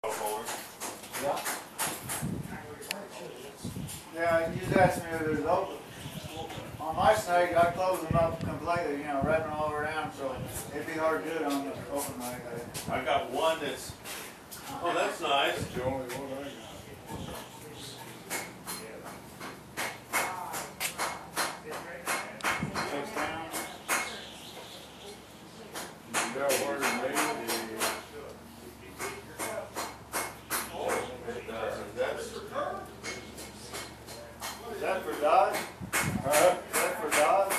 Yeah. Yeah, you just asked me if there's open. On my snake, I close them up completely, you know, wrapping them all around, so it'd be hard to do it on the open like that. I got one that's, oh, that's nice. That's the only one I got. Takes down. You got where it made Is that for Dodge? Huh? Is that for Dodge?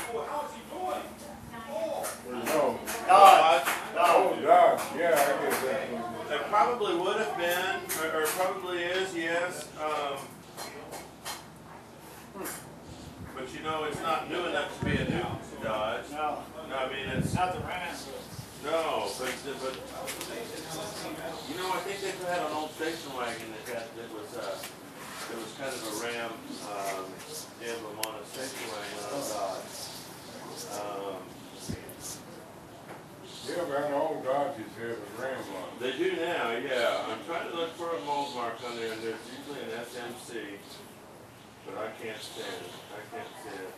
No. Dodge. Oh, Dodge. Dodge. Yeah, I get that one. There probably would have been, or probably is, yes. But you know, it's not new enough to be a new Dodge. No. No, I mean, it's Not the Ram. no, but you know, I think they had an old station wagon that was kind of a Ram emblem on a station wagon on a Dodge. Yeah, man, all Dodges have a ram on. They do now, yeah. I'm trying to look for a mold mark on there, and there's usually an SMC, but I can't stand it. I can't see it.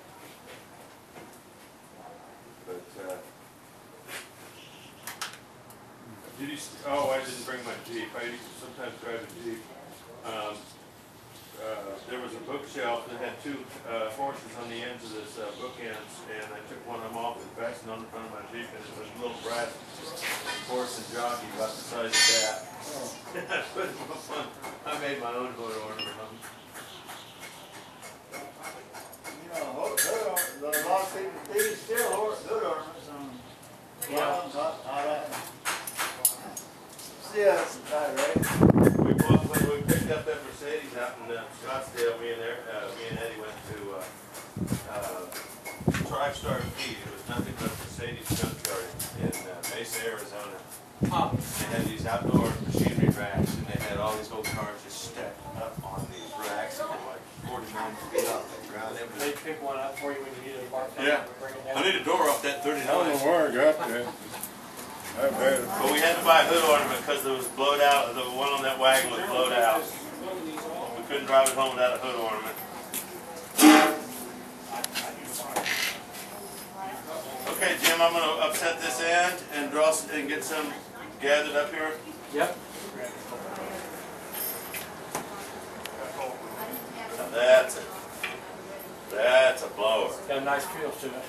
But did you? Oh, I didn't bring my Jeep. I used to sometimes drive a Jeep. There was a bookshelf that had two horses on the ends of this bookends, and I took one of them off and fastened on the front of my Jeep, and it was a little brass horse and jockey about the size of that. Oh. I made my own hood ornament on them. You know, a lot of people, these still hood ornaments on them. Yeah. See us inside, right? When we picked up that Mercedes out in Scottsdale, me and Eddie went to TriStar Feed. It was nothing but Mercedes junkyard in Mesa, Arizona. They had these outdoor machinery racks, and they had all these old cars just stacked up on these racks, and they're like 49 feet off the ground. They pick one up for you when you need a park. Yeah. I need a door off that 39. I don't know where I got that. I've had it. But we had to buy a hood ornament because it was blowed out. The one on that wagon was blowed out. We couldn't drive it home without a hood ornament. Okay, Jim, I'm going to upset this end and draw and get some gathered up here. Yep. Now that's a blower. Got a nice feel to it.